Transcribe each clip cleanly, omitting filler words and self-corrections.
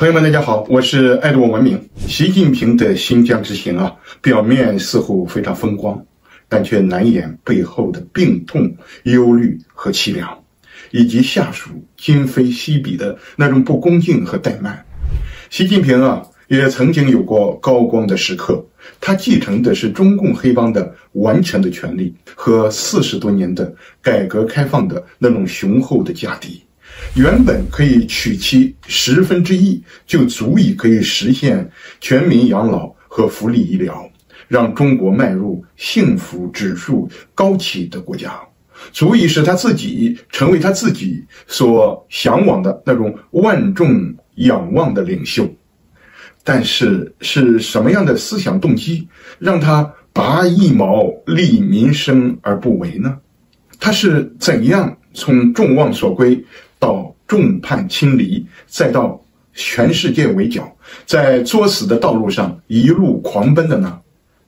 朋友们，大家好，我是爱多文明。习近平的新疆之行表面似乎非常风光，但却难掩背后的病痛、忧虑和凄凉，以及下属今非昔比的那种不恭敬和怠慢。习近平也曾经有过高光的时刻，他继承的是中共黑帮的完全的权力和40多年的改革开放的那种雄厚的家底。原本可以取其1/10，就足以可以实现全民养老和福利医疗，让中国迈入幸福指数高起的国家，足以使他自己成为他自己所向往的那种万众仰望的领袖。但是什么样的思想动机让他拔一毛利民生而不为呢？他是怎样从众望所归到众叛亲离，再到全世界围剿，在作死的道路上一路狂奔的呢？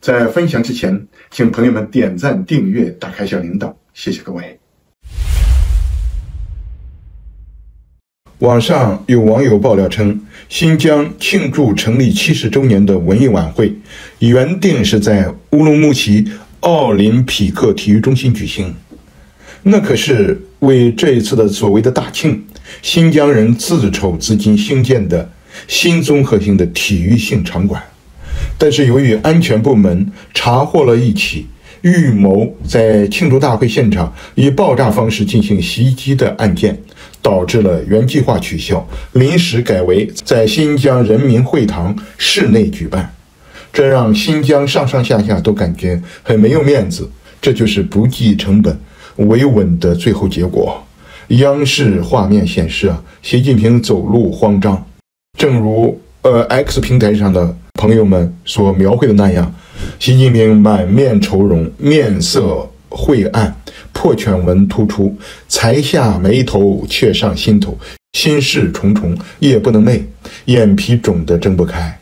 在分享之前，请朋友们点赞、订阅、打开小铃铛，谢谢各位。网上有网友爆料称，新疆庆祝成立70周年的文艺晚会原定是在乌鲁木齐奥林匹克体育中心举行，那可是为这一次的所谓的大庆，新疆人自筹资金兴建的新综合性的体育性场馆。但是由于安全部门查获了一起预谋在庆祝大会现场以爆炸方式进行袭击的案件，导致了原计划取消，临时改为在新疆人民会堂室内举办。这让新疆上上下下都感觉很没有面子，这就是不计成本维稳的最后结果。央视画面显示习近平走路慌张，正如X 平台上的朋友们所描绘的那样，习近平满面愁容，面色晦暗，破犬纹突出，才下眉头却上心头，心事重重，夜不能寐，眼皮肿得睁不开。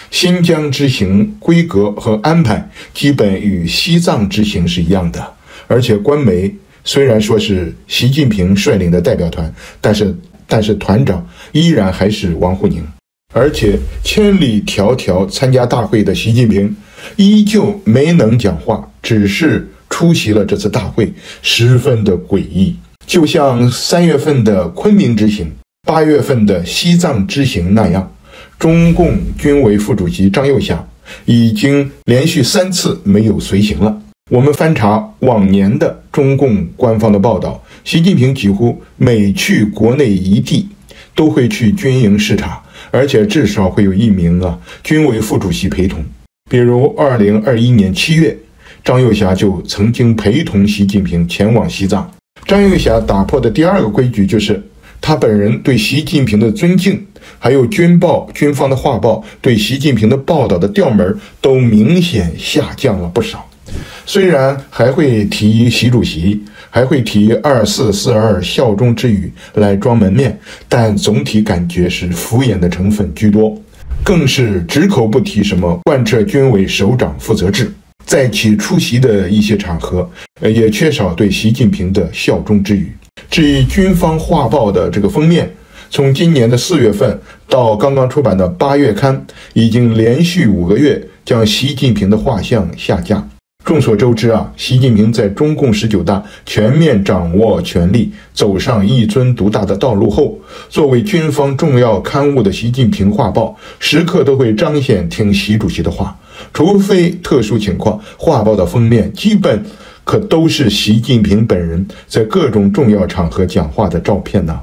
新疆之行规格和安排基本与西藏之行是一样的，而且官媒虽然说是习近平率领的代表团，但是团长依然还是王沪宁。而且千里迢迢参加大会的习近平依旧没能讲话，只是出席了这次大会，十分的诡异。就像3月份的昆明之行、8月份的西藏之行那样，中共军委副主席张又侠已经连续3次没有随行了。我们翻查往年的中共官方的报道，习近平几乎每去国内一地都会去军营视察，而且至少会有1名军委副主席陪同。比如2021年7月，张又侠就曾经陪同习近平前往西藏。张又侠打破的第2个规矩就是他本人对习近平的尊敬，还有军方的画报对习近平的报道的调门都明显下降了不少。虽然还会提习主席，还会提2442效忠之语来装门面，但总体感觉是敷衍的成分居多，更是只口不提什么贯彻军委首长负责制。在其出席的一些场合，也缺少对习近平的效忠之语。至于军方画报的这个封面，从今年的4月份到刚刚出版的8月刊，已经连续5个月将习近平的画像下架。众所周知习近平在中共19大全面掌握权力，走上一尊独大的道路后，作为军方重要刊物的习近平画报时刻都会彰显听习主席的话，除非特殊情况，画报的封面基本可都是习近平本人在各种重要场合讲话的照片呢。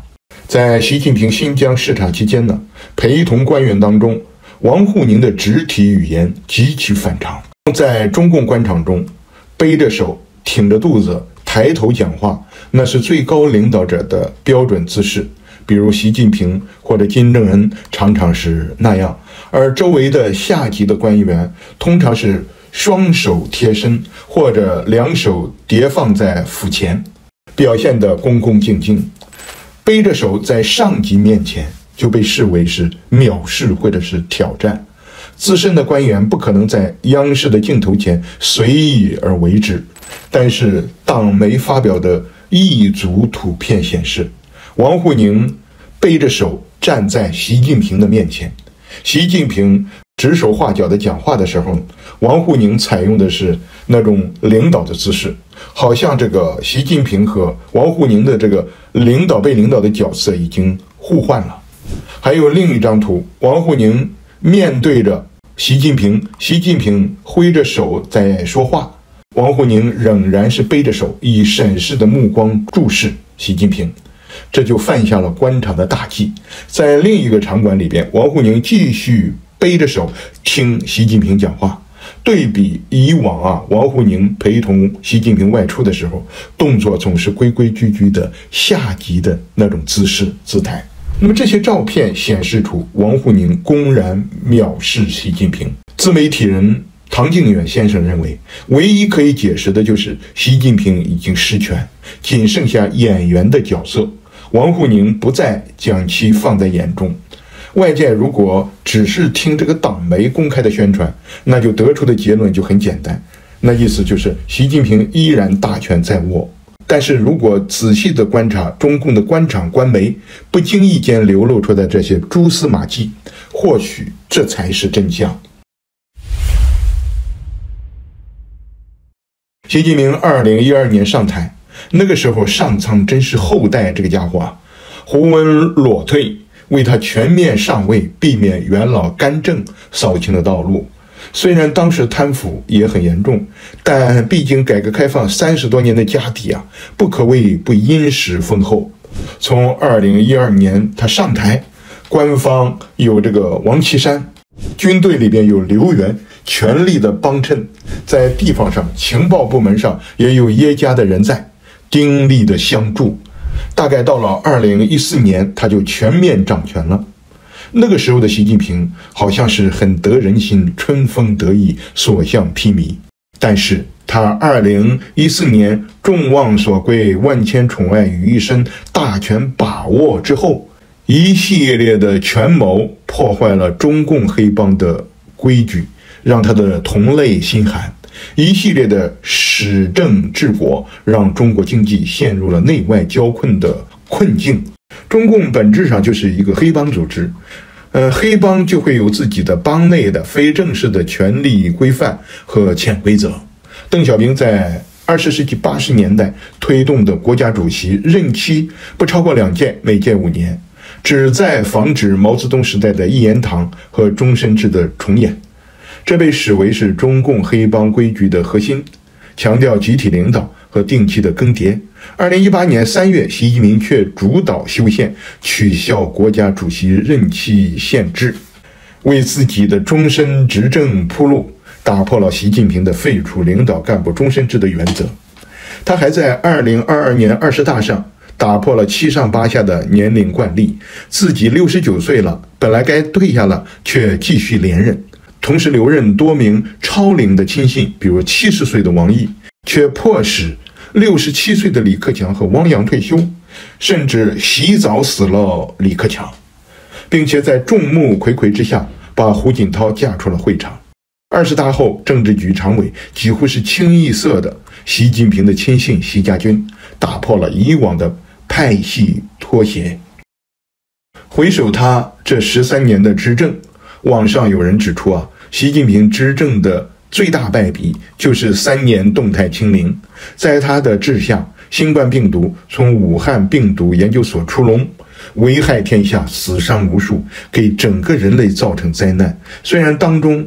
在习近平新疆视察期间呢，陪同官员当中，王沪宁的肢体语言极其反常。在中共官场中，背着手、挺着肚子、抬头讲话，那是最高领导者的标准姿势。比如习近平或者金正恩常常是那样，而周围的下级的官员通常是双手贴身，或者2手叠放在腹前，表现得恭恭敬敬。背着手在上级面前就被视为是藐视或者是挑战。资深的官员不可能在央视的镜头前随意而为之，但是党媒发表的一组图片显示，王沪宁背着手站在习近平的面前。习近平指手画脚的讲话的时候，王沪宁采用的是那种领导的姿势，好像这个习近平和王沪宁的这个被领导的角色已经互换了。还有另一张图，王沪宁面对着习近平，习近平挥着手在说话，王沪宁仍然是背着手，以审视的目光注视习近平，这就犯下了官场的大忌。在另一个场馆里边，王沪宁继续背着手听习近平讲话。对比以往王沪宁陪同习近平外出的时候，动作总是规规矩矩的下级的那种姿势姿态。那么这些照片显示出王沪宁公然藐视习近平。自媒体人唐靖远先生认为，唯一可以解释的就是习近平已经失权，仅剩下演员的角色，王沪宁不再将其放在眼中。外界如果只是听这个党媒公开的宣传，那就得出的结论就很简单，那意思就是习近平依然大权在握。但是如果仔细的观察中共的官场官媒不经意间流露出的这些蛛丝马迹，或许这才是真相。习近平2012年上台，那个时候上苍真是厚待这个家伙胡温裸退，为他全面上位，避免元老干政扫清了道路。虽然当时贪腐也很严重，但毕竟改革开放30多年的家底不可谓不殷实丰厚。从2012年他上台，官方有这个王岐山，军队里边有刘源，全力的帮衬，在地方上情报部门上也有耶加的人在，鼎力的相助。大概到了2014年，他就全面掌权了。那个时候的习近平好像是很得人心，春风得意，所向披靡。但是他2014年众望所归，万千宠爱于一身，大权把握之后，一系列的权谋破坏了中共黑帮的规矩，让他的同类心寒。一系列的使政治国，让中国经济陷入了内外交困的困境。中共本质上就是一个黑帮组织，黑帮就会有自己的帮内的非正式的权力规范和潜规则。邓小平在20世纪80年代推动的国家主席任期不超过2届，每届5年，旨在防止毛泽东时代的一言堂和终身制的重演。这被视为是中共黑帮规矩的核心，强调集体领导和定期的更迭。2018年3月，习近平却主导修宪，取消国家主席任期限制，为自己的终身执政铺路，打破了习近平的废除领导干部终身制的原则。他还在2022年20大上打破了7上8下的年龄惯例，自己69岁了，本来该退下了，却继续连任。同时留任多名超龄的亲信，比如70岁的王毅，却迫使67岁的李克强和汪洋退休，甚至洗澡死了李克强，并且在众目睽睽之下把胡锦涛架出了会场。20大后，政治局常委几乎是清一色的习近平的亲信习家军，打破了以往的派系拖鞋。回首他这13年的执政，网上有人指出习近平执政的最大败笔就是3年动态清零。在他的治下，新冠病毒从武汉病毒研究所出笼，危害天下，死伤无数，给整个人类造成灾难。虽然当中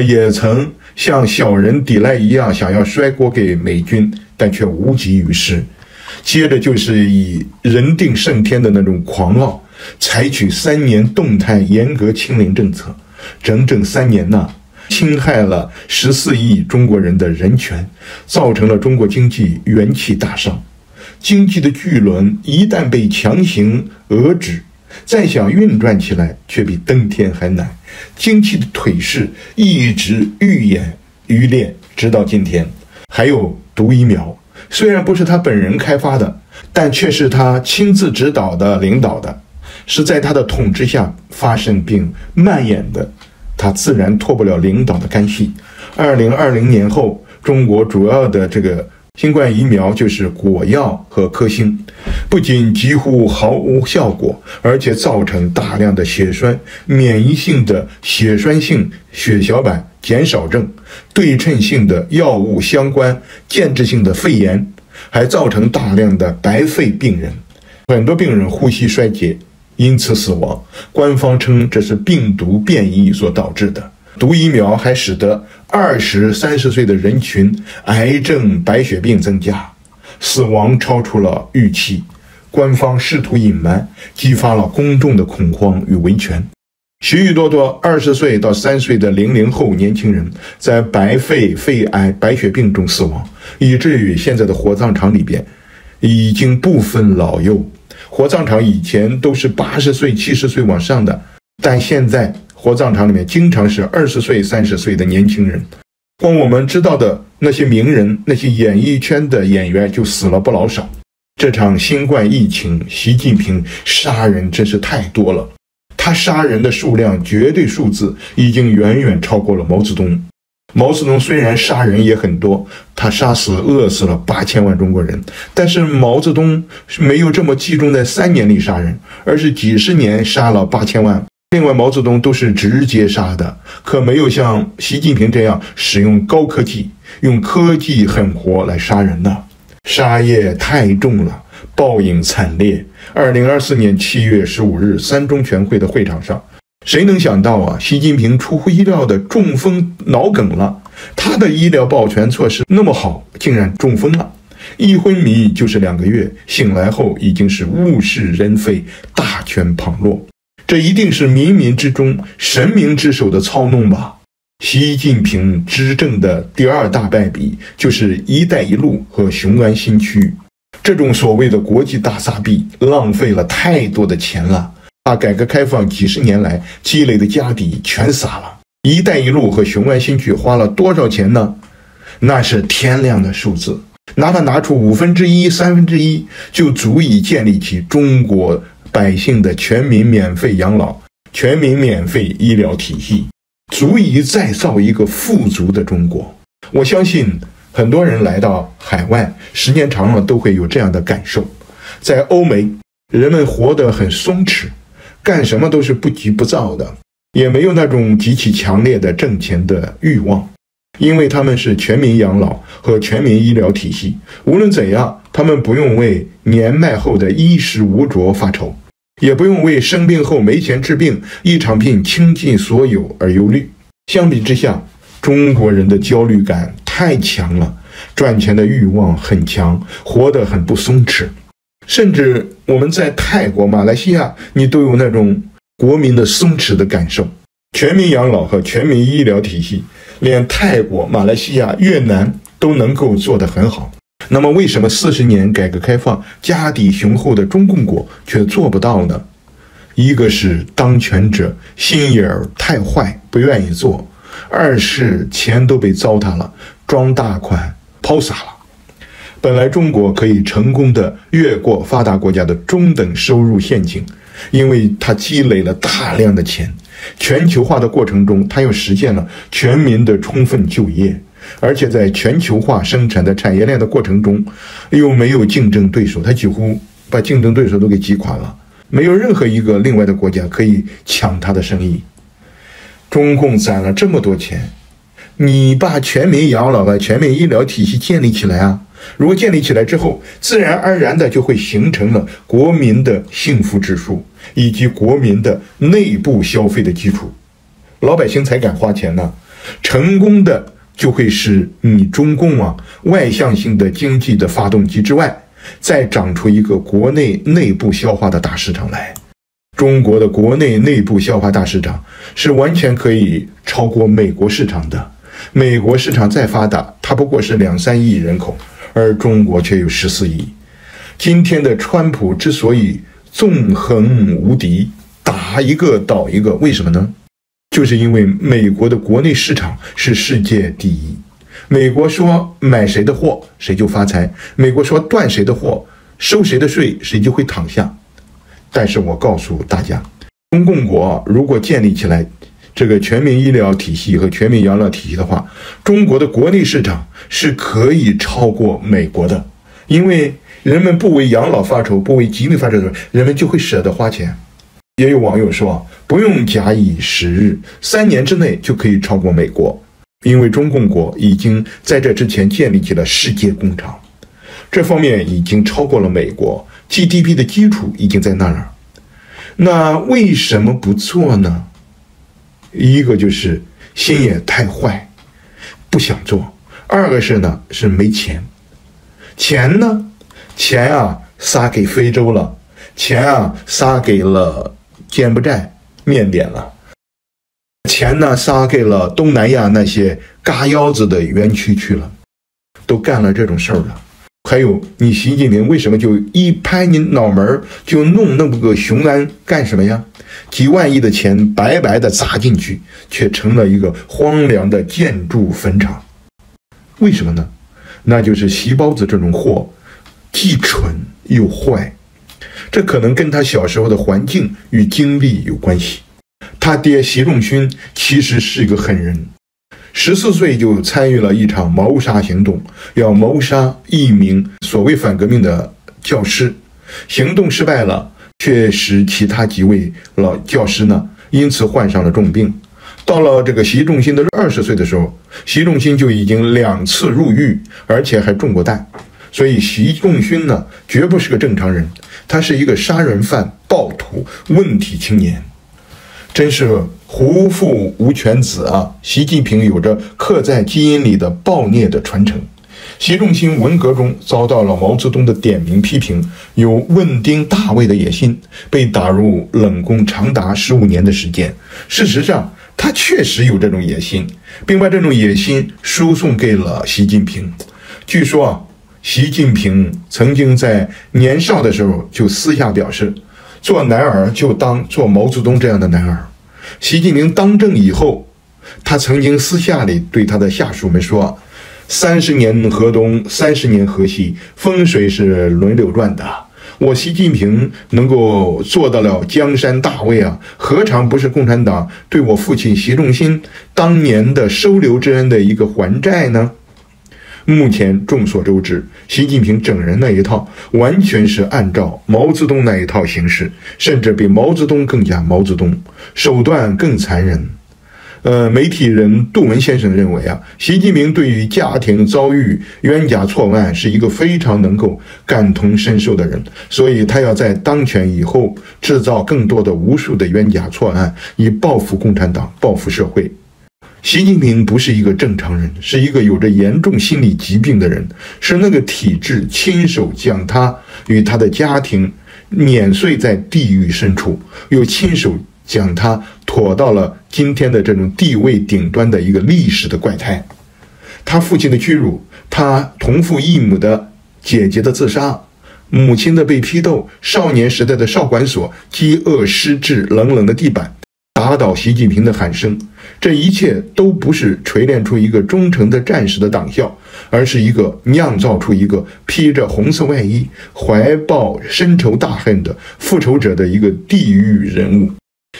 也曾像小人抵赖一样想要摔锅给美军，但却无济于事。接着就是以人定胜天的那种狂傲，采取3年动态严格清零政策，整整3年侵害了14亿中国人的人权，造成了中国经济元气大伤。经济的巨轮一旦被强行遏制，再想运转起来却比登天还难。经济的腿势一直愈演愈烈，直到今天。还有毒疫苗，虽然不是他本人开发的，但却是他亲自指导的领导的，是在他的统治下发生并蔓延的，他自然脱不了领导的干系。2020年后，中国主要的这个新冠疫苗就是果药和科兴，不仅几乎毫无效果，而且造成大量的血栓、免疫性的血栓性血小板减少症、对称性的药物相关间质性的肺炎，还造成大量的白肺病人，很多病人呼吸衰竭，因此死亡。官方称这是病毒变异所导致的。毒疫苗还使得20、30岁的人群癌症、白血病增加，死亡超出了预期。官方试图隐瞒，激发了公众的恐慌与维权。许多20岁到30岁的00后年轻人在白肺、肺癌、白血病中死亡，以至于现在的火葬场里边已经不分老幼。火葬场以前都是80岁、70岁往上的，但现在火葬场里面经常是20岁、30岁的年轻人。光我们知道的那些名人、那些演艺圈的演员就死了不老少。这场新冠疫情，习近平杀人真是太多了。他杀人的数量绝对数字已经远远超过了毛泽东。毛泽东虽然杀人也很多，他饿死了8000万中国人，但是毛泽东没有这么集中在3年里杀人，而是几十年杀了8000万。另外，毛泽东都是直接杀的，可没有像习近平这样使用高科技，用科技狠活来杀人的。杀业太重了，报应惨烈。2024年7月15日三中全会的会场上，谁能想到啊，习近平出乎意料的中风脑梗了。他的医疗保全措施那么好，竟然中风了。一昏迷就是2个月，醒来后已经是物是人非，大权旁落。这一定是冥冥之中神明之手的操弄吧。习近平执政的第2大败笔就是一带一路和雄安新区，这种所谓的国际大撒币浪费了太多的钱了，把改革开放几十年来积累的家底全撒了。一带一路和雄安新区花了多少钱呢？那是天量的数字，哪怕拿出1/5、1/3，就足以建立起中国百姓的全民免费养老、全民免费医疗体系，足以再造一个富足的中国。我相信很多人来到海外，时间长了都会有这样的感受。在欧美，人们活得很松弛，干什么都是不急不躁的，也没有那种极其强烈的挣钱的欲望，因为他们是全民养老和全民医疗体系。无论怎样，他们不用为年迈后的衣食无着发愁，也不用为生病后没钱治病、一场病倾尽所有而忧虑。相比之下，中国人的焦虑感太强了，赚钱的欲望很强，活得很不松弛。甚至我们在泰国、马来西亚，你都有那种国民的松弛的感受。全民养老和全民医疗体系，连泰国、马来西亚、越南都能够做得很好。那么为什么40年改革开放家底雄厚的中共国却做不到呢？一个是当权者心眼儿太坏，不愿意做；二是钱都被糟蹋了，装大款抛洒了。本来中国可以成功的越过发达国家的中等收入陷阱，因为它积累了大量的钱，全球化的过程中，它又实现了全民的充分就业，而且在全球化生产的产业链的过程中，又没有竞争对手，它几乎把竞争对手都给击垮了，没有任何一个另外的国家可以抢它的生意。中共攒了这么多钱，你把全民养老和全民医疗体系建立起来啊！如果建立起来之后，自然而然的就会形成了国民的幸福指数，以及国民的内部消费的基础，老百姓才敢花钱呢。成功的就会使你中共外向性的经济的发动机之外，再长出一个国内内部消化的大市场来。中国的国内内部消化大市场是完全可以超过美国市场的。美国市场再发达，它不过是2-3亿人口，而中国却有14亿。今天的川普之所以纵横无敌，打一个倒一个，为什么呢？就是因为美国的国内市场是世界第一。美国说买谁的货谁就发财，美国说断谁的货收谁的税谁就会躺下。但是我告诉大家，中共国如果建立起来这个全民医疗体系和全民养老体系的话，中国的国内市场是可以超过美国的。因为人们不为养老发愁，不为疾病发愁的时候，人们就会舍得花钱。也有网友说，不用假以时日，3年之内就可以超过美国，因为中共国已经在这之前建立起了世界工厂，这方面已经超过了美国 GDP 的基础已经在那儿。那为什么不做呢？一个就是心也太坏，不想做；二个是呢是没钱。钱啊撒给非洲了，钱啊撒给了柬埔寨、缅甸了，钱呢撒给了东南亚那些嘎腰子的园区去了，都干了这种事儿了。还有你习近平为什么就一拍你脑门就弄那么个雄安干什么呀？几万亿的钱白白的砸进去，却成了一个荒凉的建筑坟场。为什么呢？那就是习包子这种货既蠢又坏，这可能跟他小时候的环境与经历有关系。他爹习仲勋其实是一个狠人，14岁就参与了一场谋杀行动，要谋杀一名所谓反革命的教师。行动失败了，却使其他几位老教师呢因此患上了重病。到了这个习仲勋的20岁的时候，习仲勋就已经2次入狱，而且还中过弹。所以习仲勋呢绝不是个正常人，他是一个杀人犯、暴徒、问题青年。真是胡父无犬子啊！习近平有着刻在基因里的暴虐的传承。习仲勋文革中遭到了毛泽东的点名批评，有问鼎大位的野心，被打入冷宫长达15年的时间。事实上，他确实有这种野心，并把这种野心输送给了习近平。据说啊，习近平曾经在年少的时候就私下表示，做男儿就当做毛泽东这样的男儿。习近平当政以后，他曾经私下里对他的下属们说，30年河东，30年河西，风水是轮流转的。我习近平能够做到了江山大位啊，何尝不是共产党对我父亲习仲勋当年的收留之恩的一个还债呢？目前众所周知，习近平整人那一套完全是按照毛泽东那一套行事，甚至比毛泽东更加毛泽东，手段更残忍。媒体人杜文先生认为啊，习近平对于家庭遭遇冤假错案是一个非常能够感同身受的人，所以他要在当权以后制造更多的无数的冤假错案，以报复共产党，报复社会。习近平不是一个正常人，是一个有着严重心理疾病的人，是那个体制亲手将他与他的家庭碾碎在地狱深处，又亲手将他拖到了今天的这种地位顶端的一个历史的怪胎。他父亲的屈辱，他同父异母的姐姐的自杀，母亲的被批斗，少年时代的少管所，饥饿失智，冷冷的地板，打倒习近平的喊声，这一切都不是锤炼出一个忠诚的战士的党校，而是一个酿造出一个披着红色外衣、怀抱深仇大恨的复仇者的一个地狱人物。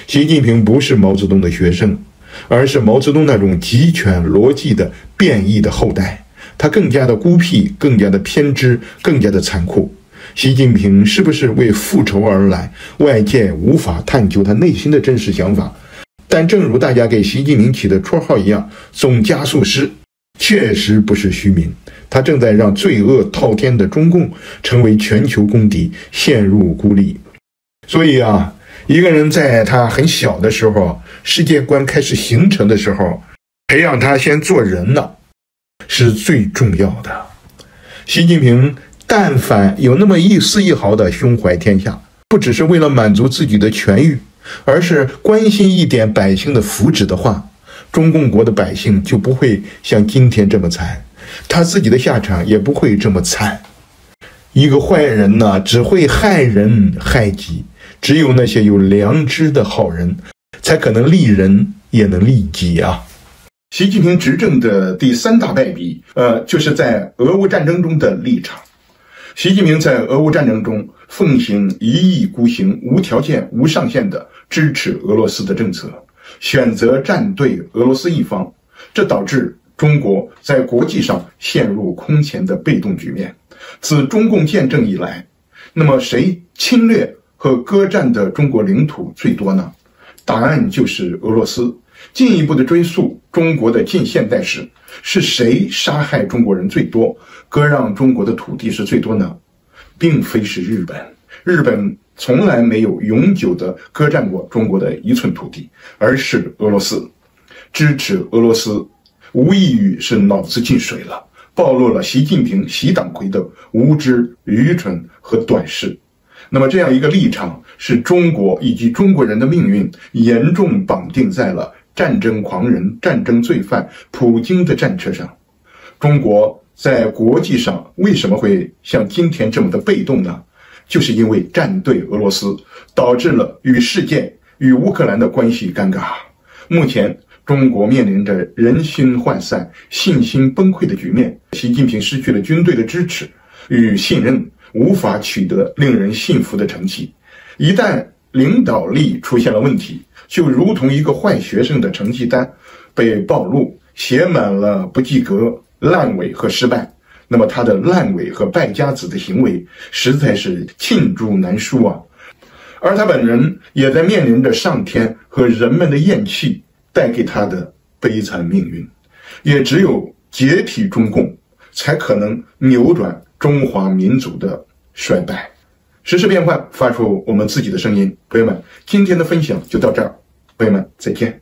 习近平不是毛泽东的学生，而是毛泽东那种极权逻辑的变异的后代。他更加的孤僻，更加的偏执，更加的残酷。习近平是不是为复仇而来？外界无法探究他内心的真实想法。但正如大家给习近平起的绰号一样，总加速师确实不是虚名，他正在让罪恶滔天的中共成为全球公敌，陷入孤立。所以啊，一个人在他很小的时候，世界观开始形成的时候，培养他先做人呢，是最重要的。习近平但凡有那么一丝一毫的胸怀天下，不只是为了满足自己的权欲，而是关心一点百姓的福祉的话，中共国的百姓就不会像今天这么惨，他自己的下场也不会这么惨。一个坏人呢，只会害人害己，只有那些有良知的好人，才可能利人也能利己啊。习近平执政的第3大败笔，就是在俄乌战争中的立场。习近平在俄乌战争中奉行一意孤行、无条件、无上限的支持俄罗斯的政策，选择站队俄罗斯一方，这导致中国在国际上陷入空前的被动局面。自中共建政以来，那么谁侵略和割占的中国领土最多呢？答案就是俄罗斯。进一步的追溯中国的近现代史，是谁杀害中国人最多，割让中国的土地是最多呢？并非是日本，日本从来没有永久的割占过中国的一寸土地，而是俄罗斯。支持俄罗斯无异于是脑子进水了，暴露了习近平、习党魁的无知、愚蠢和短视。那么这样一个立场，使中国以及中国人的命运严重绑定在了战争狂人、战争罪犯普京的战车上。中国在国际上为什么会像今天这么的被动呢？就是因为站队俄罗斯，导致了与世界、与乌克兰的关系尴尬。目前中国面临着人心涣散、信心崩溃的局面，习近平失去了军队的支持与信任，无法取得令人信服的成绩。一旦领导力出现了问题，就如同一个坏学生的成绩单被暴露，写满了不及格、烂尾和失败，那么他的烂尾和败家子的行为实在是罄竹难书啊。而他本人也在面临着上天和人们的厌弃带给他的悲惨命运。也只有解体中共，才可能扭转中华民族的衰败。时事变换，发出我们自己的声音。朋友们，今天的分享就到这儿，朋友们再见。